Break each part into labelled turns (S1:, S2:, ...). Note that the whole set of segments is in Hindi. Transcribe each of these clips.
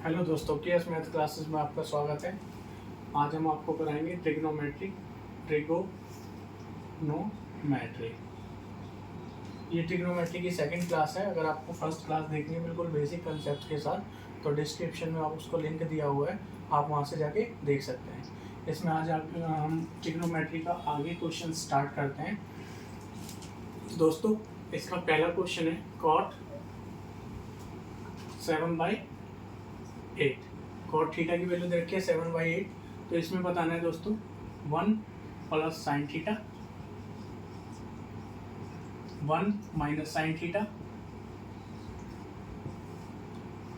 S1: हेलो दोस्तों, केएस मैथ क्लासेस में आपका स्वागत है। आज हम आपको कराएंगे ट्रिग्नोमेट्री। ये ट्रिग्नोमेट्री की सेकंड क्लास है। अगर आपको फर्स्ट क्लास देखनी है बिल्कुल बेसिक कंसेप्ट के साथ, तो डिस्क्रिप्शन में आप उसको लिंक दिया हुआ है, आप वहाँ से जाके देख सकते हैं। इसमें आज हम ट्रिग्नोमेट्री का आगे क्वेश्चन स्टार्ट करते हैं। दोस्तों, इसका पहला क्वेश्चन है cot 7/8। cot थीटा की वैल्यू दे रखी है 7/8। तो इसमें बताना है दोस्तों 1 plus sine theta, 1 minus sine theta,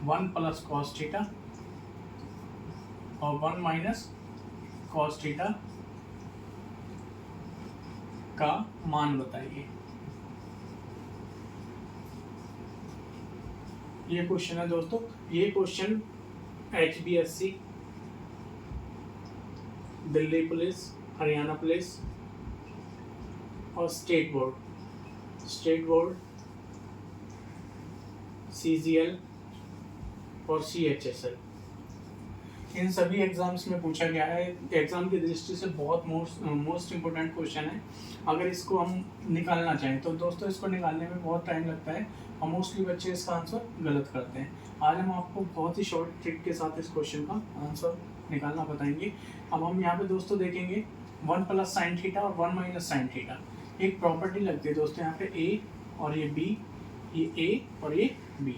S1: 1 plus cos theta और 1 माइनस कॉस थीटा का मान बताइए। ये क्वेश्चन है दोस्तों। ये question HBSC, Delhi police, Haryana police और स्टेट बोर्ड, CGL और CHSL, इन सभी एग्जाम्स में पूछा गया है। एग्जाम की दृष्टि से बहुत मोस्ट इम्पोर्टेंट क्वेश्चन है। अगर इसको हम निकालना चाहें तो दोस्तों इसको निकालने में बहुत टाइम लगता है और मोस्टली बच्चे इसका आंसर गलत करते हैं। आज हम आपको बहुत ही शॉर्ट ट्रिक के साथ इस क्वेश्चन का आंसर निकालना बताएंगे। अब हम यहाँ पे दोस्तों देखेंगे 1 प्लस साइन थीटा और 1 माइनस साइन थीटा। एक प्रॉपर्टी लगती है दोस्तों यहाँ पे A और ये B, ये A और ये B,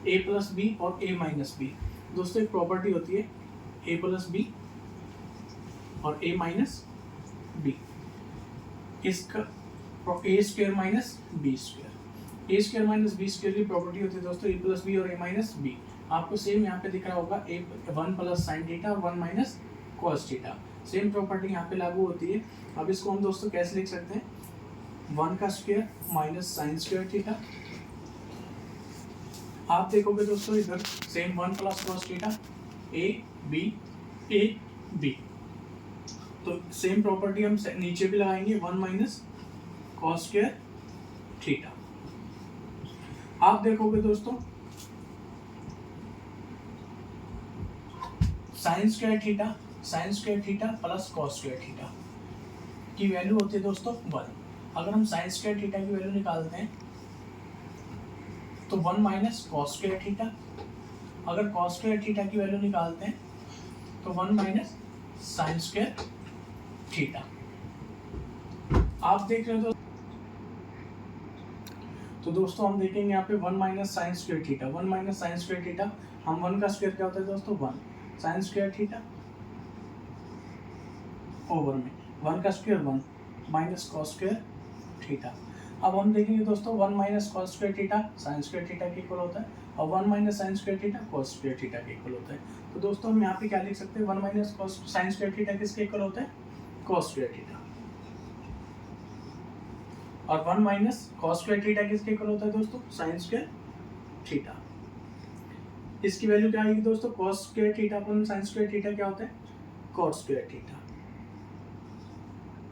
S1: A प्लस B और A माइनस B। दोस्तों एक प्रॉपर्टी होती है A प्लस B और A माइनस B। इसका A square minus B square, A square minus B square की प्रॉपर्टी होती है दोस्तों A प्लस B और A माइनस B। आपको सेम यहाँ पे दिख रहा होगा 1 प्लस साइन थीटा और 1 minus cos theta. Same property यहाँ पे लागू होती है। अब इसको हम दोस्तों कैसे लिख सकते हैं, 1 का square minus sign square theta. आप देखोगे दोस्तों इधर same 1 plus cos theta, A B A B। तो सेम प्रॉपर्टी हम नीचे भी लगाएंगे 1 माइनस कॉस स्क्वायर थीटा। आप देखोगे दोस्तों sine square theta plus cos square theta की वैल्यू होती है दोस्तों 1। अगर हम साइन स्क्वायर थीटा की वैल्यू निकालते हैं तो 1 माइनस कॉस स्क्वायर थीटा। अगर कॉस स्क्वायर थीटा की वैल्यू निकालते हैं तो 1 माइनस साइन स्क्वायर थीटा। आप देख रहे हो तो दोस्तों हम देखेंगे यहाँ पे 1 minus sign square theta, 1 minus sign square theta. हम 1 का स्क्वायर क्या होता है दोस्तों 1 साइन स्क्वायर थीटा ओवर में 1 का square 1 minus cos square theta. अब हम देखेंगे दोस्तों 1 minus cos square theta sine square theta के इक्वल होता है और 1 minus sign square theta cos square theta के इक्वल होता है। तो दोस्तों हम यहाँ पे क्या लिख सकते हैं, 1 minus cos sine square theta किसके इक्वल होता है, कॉस स्क्वायर थीटा। और 1 माइनस कॉस स्क्वायर थीटा किसके इक्वल होता है दोस्तों, साइन स्क्वायर थीटा। इसकी वैल्यू क्या आएगी दोस्तों, cos square theta upon sine square theta क्या होता है, कॉट स्क्वायर थीटा।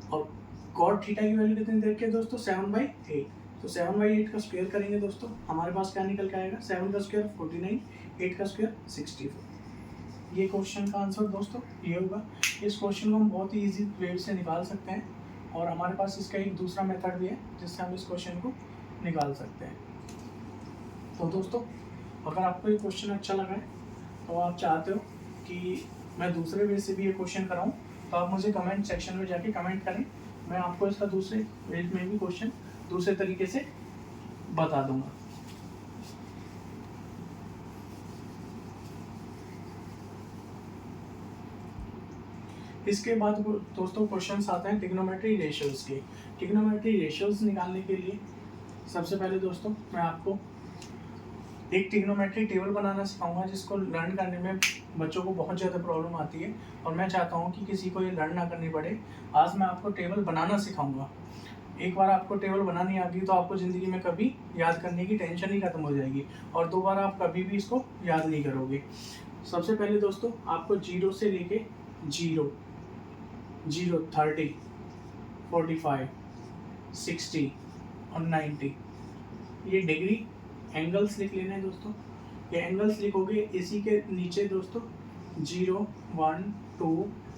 S1: और कॉट थीटा की वैल्यू कितनी दे रखी है दोस्तों 7/8। तो 7/8 का स्क्वायर करेंगे दोस्तों, हमारे पास क्या निकल के आएगा, 7 का स्क्वायर 49, 8 का स्क्वायर 64। ये क्वेश्चन का आंसर दोस्तों ये होगा। इस क्वेश्चन को हम बहुत ही ईजी वे से निकाल सकते हैं और हमारे पास इसका एक दूसरा मेथड भी है जिससे हम इस क्वेश्चन को निकाल सकते हैं। तो दोस्तों अगर आपको ये क्वेश्चन अच्छा लगा है तो आप चाहते हो कि मैं दूसरे वे से भी ये क्वेश्चन कराऊं, तो आप मुझे कमेंट सेक्शन में जाके कमेंट करें। मैं आपको इसका दूसरे वे में भी क्वेश्चन दूसरे तरीके से बता दूंगा। इसके बाद दोस्तों क्वेश्चंस आते हैं ट्रिग्नोमेट्री रेशियोज के। ट्रिग्नोमेट्री रेशियोज निकालने के लिए सबसे पहले दोस्तों मैं आपको एक ट्रिग्नोमेट्री टेबल बनाना सिखाऊंगा जिसको लर्न करने में बच्चों को बहुत ज़्यादा प्रॉब्लम आती है और मैं चाहता हूँ कि किसी को ये लर्न ना करनी पड़े। आज मैं आपको टेबल बनाना सिखाऊंगा। एक बार आपको टेबल बनानी आ गई तो आपको ज़िंदगी में कभी याद करने की टेंशन ही खत्म हो जाएगी और दोबारा आप कभी भी इसको याद नहीं करोगे। सबसे पहले दोस्तों आपको 0 से लेके 0, 30, 45, 60 और 90 ये डिग्री एंगल्स लिख लेने हैं दोस्तों। ये एंगल्स लिखोगे, इसी के नीचे दोस्तों 0 1 2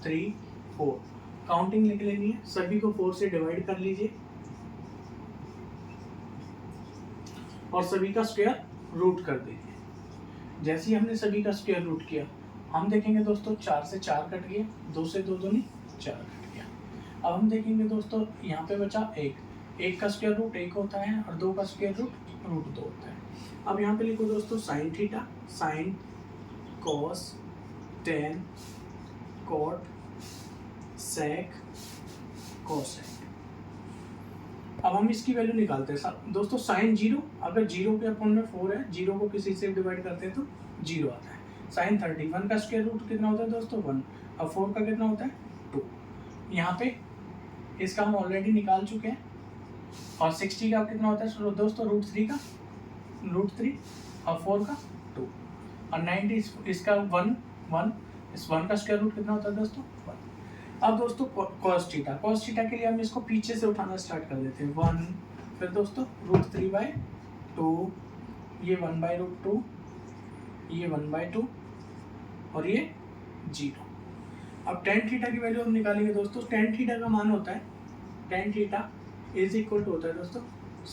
S1: 3 4 काउंटिंग लिख लेनी है, सभी को 4 से डिवाइड कर लीजिए और सभी का स्क्वायर रूट कर दीजिए। जैसे ही हमने सभी का स्क्वायर रूट किया, हम देखेंगे दोस्तों 4 से 4 कट गया, 2 से 2 दूनी 4 कट गया। अब हम देखेंगे दोस्तों यहाँ पे बचा 1 का स्क्वायर रूट 1 होता है और 2 का स्क्वायर रूट 2 होता है। अब यहाँ पे लिखो दोस्तों sine theta, sine, cos, tan, cot, sec, cosec. अब हम इसकी वैल्यू निकालते हैं दोस्तों। साइन 0, अगर 0 के अपन में 4 है, 0 को किसी से डिवाइड करते हैं तो 0 आता है। साइन 30, 1 का स्क्वायर रूट कितना होता है दोस्तों 1, अब 4 का कितना होता है 2। यहाँ पे इसका हम ऑलरेडी निकाल चुके हैं। और 60 का कितना होता है दोस्तों √3 का √3 और 4 का 2 और 90 इसका 1 इस 1 का स्क्वायर रूट कितना होता है दोस्तों 1। अब दोस्तों cos थीटा के लिए हम इसको पीछे से उठाना स्टार्ट कर देते हैं 1, फिर दोस्तों √3/2, ये 1/√2, ये 1/2 और ये 0। अब tan थीटा की वैल्यू हम निकालेंगे दोस्तों। tan थीटा का मान होता है, tan theta is equal to होता है दोस्तों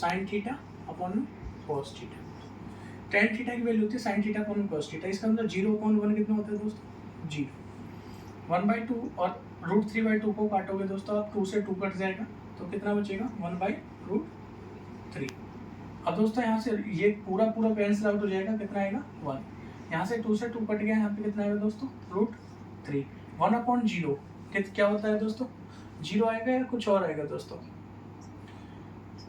S1: sin theta upon cos theta. tan theta की वैल्यू होती है sin theta upon cos theta. इसका मतलब 0/1 कितना होता है दोस्तों 0। 1/2 और √3/2 को काटोगे दोस्तों आप, 2 से 2 कट जाएगा तो कितना बचेगा 1/√3। अब दोस्तों यहाँ से ये पूरा कैंसिल आउट हो जाएगा, कितना आएगा 1। यहाँ से 2 से 2 कट गया, यहाँ पे कितना आएगा दोस्तों √3। 1/0 क्या होता है दोस्तों 0 आएगा या कुछ और आएगा दोस्तों।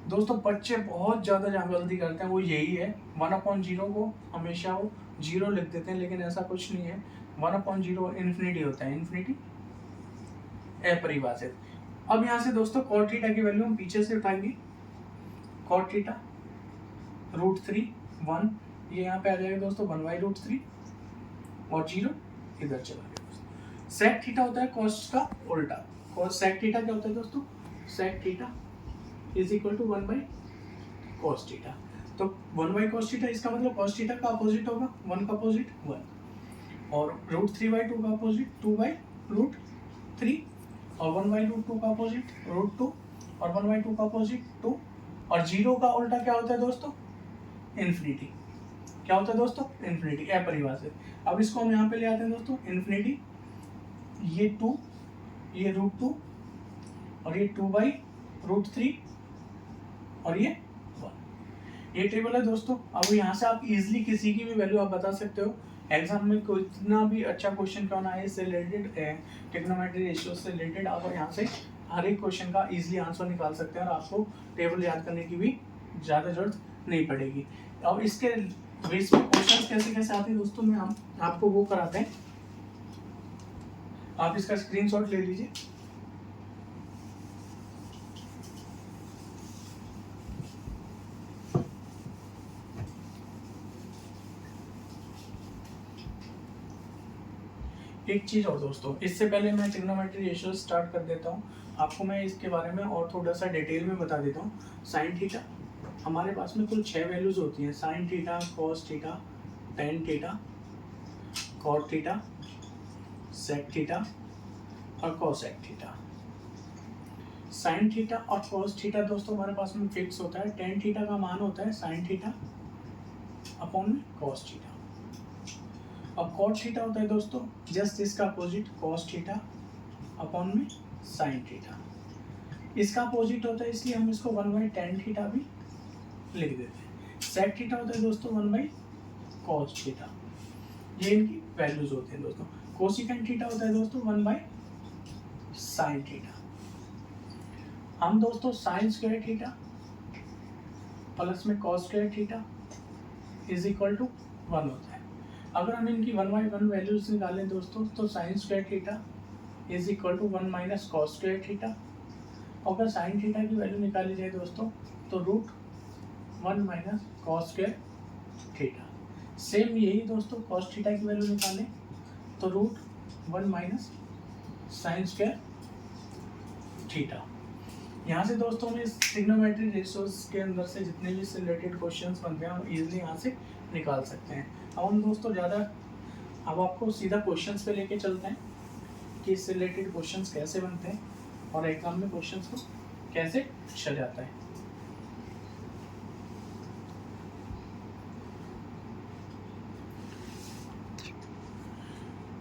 S1: दोस्तों बच्चे बहुत ज़्यादा जहाँ गलती करते हैं वो यही है, 1/0 को हमेशा वो 0 लिख देते हैं, लेकिन ऐसा कुछ नहीं है। 1/0 इन्फिनिटी होता है, इन्फिनिटी अपरिभाषित। अब यहाँ से दोस्तों cot थीटा की वैल्यू हम पीछे से उठाएंगे। cot थीटा √3 1, ये यहाँ पे आ जाएगा दोस्तों 1/√3 और 0 इधर चला गया दोस्तों। sec थीटा होता है cos का उल्टा। sec थीटा क्या होता है दोस्तों, sec theta is equal to 1/cos theta. तो 1/cos थीटा, इसका मतलब cos थीटा का अपोजिट होगा, 1 का अपोजिट 1 और √3/2 का अपोजिट 2/√3 और 1/√2 का अपोजिट √2 और 1/2 का अपोजिट 2 और 0 का उल्टा क्या होता है दोस्तों इन्फिनिटी। क्या होता है दोस्तों इन्फिनिटी, अपरिभाषित। अब इसको हम यहाँ पे ले आते हैं दोस्तों इन्फिनिटी, ये 2, ये √2 और ये 2/√3 और ये 1। ये टेबल है दोस्तों। अब यहाँ से आप इजीली किसी की भी वैल्यू आप बता सकते हो। एग्जाम में कोई इतना भी अच्छा क्वेश्चन क्यों ना है, इससे रिलेटेड ट्रिग्नोमेट्री रेशियो से रिलेटेड आप यहाँ से हर एक क्वेश्चन का इजीली आंसर निकाल सकते हैं और आपको टेबल याद करने की भी ज़्यादा जरूरत नहीं पड़ेगी। अब इसके बेस पे क्वेश्चन कैसे आते हैं दोस्तों, में हम आपको वो कराते हैं। आप इसका स्क्रीनशॉट ले लीजिए। एक चीज़ और दोस्तों, इससे पहले मैं ट्रिग्नोमेट्री रेशियो स्टार्ट कर देता हूँ, आपको मैं इसके बारे में और थोड़ा सा डिटेल में बता देता हूँ। साइन थीटा, हमारे पास में कुल 6 वैल्यूज होती हैं, sine theta, cos theta, tan theta, cot theta, sec theta और कोसेक थीटा। साइन थीटा और कॉस थीटा दोस्तों हमारे पास में फिक्स होता है। टेन थीटा का मान होता है साइन थीटा अपॉन में कॉस थीटा। अब कॉट थीटा होता है दोस्तों जस्ट इसका अपोजिट, कॉस थीटा अपॉन में साइन थीटा। इसका अपोजिट होता है इसलिए हम इसको 1/tan थीटा भी लिख देते हैं। सेक थीटा होता है दोस्तों 1/cos थीटा। ये इनकी वैल्यूज होते हैं दोस्तों। कोसिकेंट थीटा होता है दोस्तों 1/sin थीटा। हम दोस्तों साइन स्क्वायर थीटा प्लस में cos square theta is equal to 1 होता है। अगर हम इनकी 1/1 वैल्यूज निकालें दोस्तों तो sine square theta is equal to 1 - cos square theta. अगर साइन थीटा की वैल्यू निकाली जाए दोस्तों तो √1 - cos स्क्वायर थीटा। सेम यही दोस्तों cos थीटा की वैल्यू निकालें तो √1 - sin स्क्वायर थीटा। यहाँ से दोस्तों में ट्रिग्नोमेट्री रेशियोज के अंदर से जितने भी रिलेटेड क्वेश्चंस बनते हैं हम इजीली यहाँ से निकाल सकते हैं। अब हम दोस्तों अब आपको सीधा क्वेश्चंस पे लेके चलते हैं कि इससे रिलेटेड क्वेश्चंस कैसे बनते हैं और एग्जाम में क्वेश्चंस को कैसे पूछा जाता है।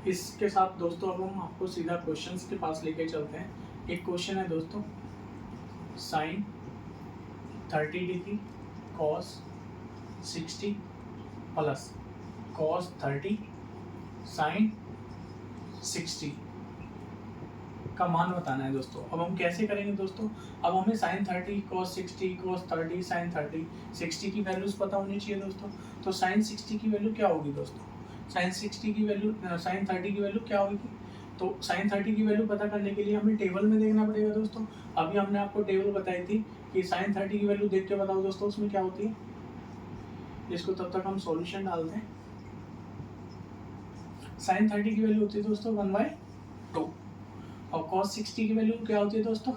S1: इसके साथ दोस्तों अब हम आपको सीधा क्वेश्चंस के पास लेके चलते हैं। एक क्वेश्चन है दोस्तों, sine 30 degree cos 60 plus cos 30 sine 60 का मान बताना है दोस्तों। अब हम कैसे करेंगे दोस्तों, अब हमें साइन 30 कॉस 60 कॉस 30 साइन 30 60 की वैल्यूज पता होनी चाहिए दोस्तों। तो साइन 60 की वैल्यू क्या होगी दोस्तों, साइन 60 की वैल्यू साइन 30 की वैल्यू क्या होगी। तो साइन 30 की वैल्यू पता करने के लिए हमें टेबल में देखना पड़ेगा दोस्तों। अभी हमने आपको टेबल बताई थी कि साइन 30 की वैल्यू देख के बताओ दोस्तों उसमें क्या होती है। इसको तब तक हम सॉल्यूशन डालते हैं। साइन 30 की वैल्यू होती है दोस्तों 1/2 और कॉस 60 की वैल्यू क्या होती है दोस्तों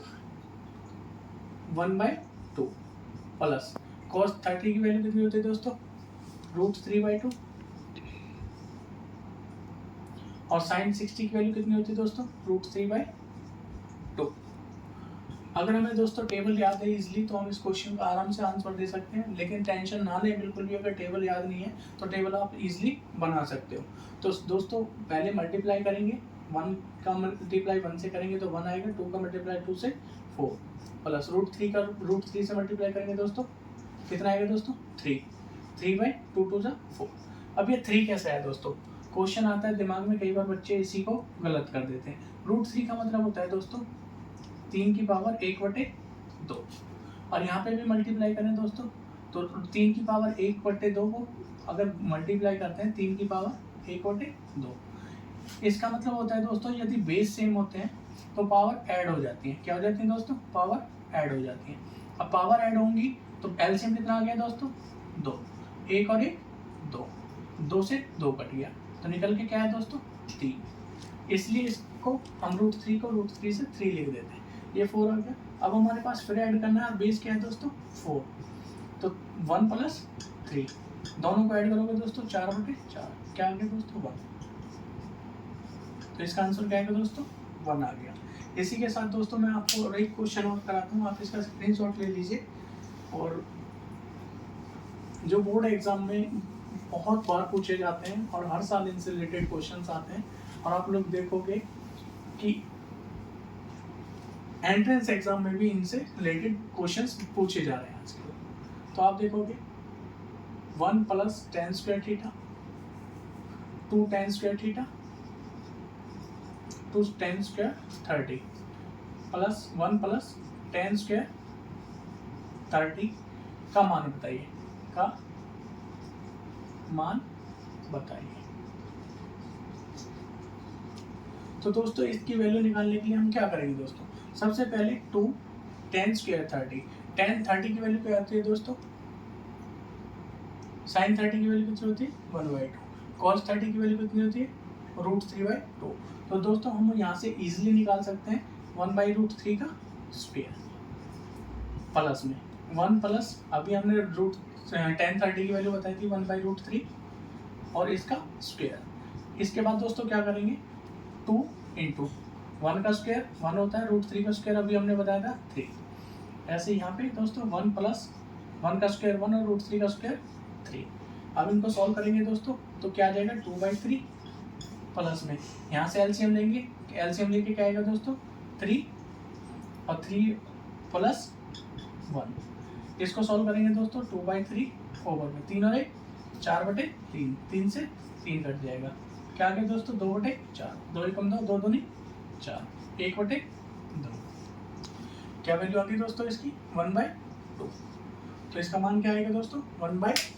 S1: 1/2 प्लस कॉस 30 की वैल्यू कितनी होती है दोस्तों √3/2 और साइन 60 की वैल्यू कितनी होती है दोस्तों √3/2। अगर हमें दोस्तों टेबल याद है इजली तो हम इस क्वेश्चन का आराम से आंसर दे सकते हैं, लेकिन टेंशन ना लें बिल्कुल भी। अगर टेबल याद नहीं है तो टेबल आप इजली बना सकते हो। तो दोस्तों पहले मल्टीप्लाई करेंगे, 1 का मल्टीप्लाई 1 से करेंगे तो 1 आएगा, 2 का मल्टीप्लाई 2 से 4 प्लस √3 का √3 से मल्टीप्लाई करेंगे दोस्तों कितना आएगा दोस्तों 3 3/2 2 4। अब ये 3 कैसे आया दोस्तों, क्वेश्चन आता है दिमाग में, कई बार बच्चे इसी को गलत कर देते हैं। √3 का मतलब होता है दोस्तों 3 की पावर 1/2 और यहाँ पे भी मल्टीप्लाई करें दोस्तों तो 3 की पावर 1/2 को अगर मल्टीप्लाई करते हैं 3 की पावर 1/2, इसका मतलब होता है दोस्तों यदि बेस सेम होते हैं तो पावर ऐड हो जाती है। क्या हो जाती है दोस्तों, पावर ऐड हो जाती है। अब पावर ऐड होंगी तो एलसीएम कितना आ गया दोस्तों 2, 1 और 1 2, 2 से 2 कट गया तो निकल के क्या है दोस्तों 3। इसलिए इसको हम √3 को √3 से 3 लिख देते हैं। ये 4 आ गया। अब हमारे पास फिर ऐड करना है, बेस क्या है दोस्तों 4, तो 1 + 3 दोनों को ऐड करोगे दोस्तों 4/4 क्या आ गया दोस्तों 1। तो इसका आंसर क्या आएगा दोस्तों 1 आ गया। इसी के साथ दोस्तों मैं आपको एक क्वेश्चन और कराता हूँ, आप इसका स्क्रीनशॉट ले लीजिए। और जो बोर्ड एग्जाम में बहुत बार पूछे जाते हैं और हर साल इनसे रिलेटेड क्वेश्चंस आते हैं और आप लोग देखोगे कि एंट्रेंस एग्जाम में भी इनसे रिलेटेड क्वेश्चंस पूछे जा रहे हैं आजकल। तो आप देखोगे 1 + tan² theta 2 tan² theta 2 tan² 30 plus 1 + tan² 30 का मान बताइए, का मान बताइए। तो दोस्तों इसकी वैल्यू निकालने के लिए हम क्या करेंगे दोस्तों, सबसे पहले 2 tan² 30 tan 30 की वैल्यू क्या आती है दोस्तों sin 30 की वैल्यू कितनी होती है 1/2 cos 30 की वैल्यू कितनी होती है √3/2। तो दोस्तों हम यहाँ से इजीली निकाल सकते हैं 1/√3 का स्क्वायर प्लस में 1 प्लस अभी हमने tan 30 की वैल्यू बताई थी 1/√3 और इसका स्क्वायर। इसके बाद दोस्तों क्या करेंगे 2 × 1 का स्क्वायर 1 होता है, √3 का स्क्वायर अभी हमने बताया था 3। ऐसे यहाँ पे दोस्तों 1 + 1 का स्क्वायर 1 और √3 का स्क्वायर 3। अब इनको सॉल्व करेंगे दोस्तों तो क्या आ जाएगा 2/3 प्लस में यहाँ से एलसीएम लेंगे, एलसीएम लेके क्या आएगा दोस्तों 3 और 3 + 1। इसको सॉल्व करेंगे दोस्तों 2/3 ओवर में 3 और 1 4/3 3 से 3 कट जाएगा, क्या आ गया दोस्तों 2/4 2 × 2 2 दूनी 4 1/2। क्या वैल्यू आ गई दोस्तों इसकी 1/2। तो इसका मान क्या आएगा दोस्तों 1/2।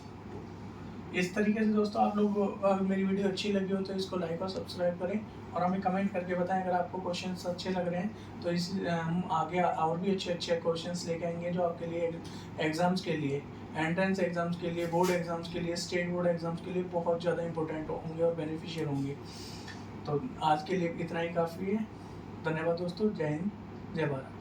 S1: इस तरीके से दोस्तों आप लोग मेरी वीडियो अच्छी लगी हो तो इसको लाइक और सब्सक्राइब करें और हमें कमेंट करके बताएं अगर आपको क्वेश्चंस अच्छे लग रहे हैं। तो इस हम आगे और भी अच्छे क्वेश्चंस लेके आएंगे जो आपके लिए एग्ज़ाम्स के लिए, एंट्रेंस एग्ज़ाम्स के लिए, बोर्ड एग्ज़ाम्स के लिए, स्टेट बोर्ड एग्ज़ाम्स के लिए बहुत ज़्यादा इंपॉर्टेंट होंगे और बेनिफिशियल होंगे। तो आज के लिए इतना ही काफ़ी है। धन्यवाद दोस्तों, जय हिंद जय भारत।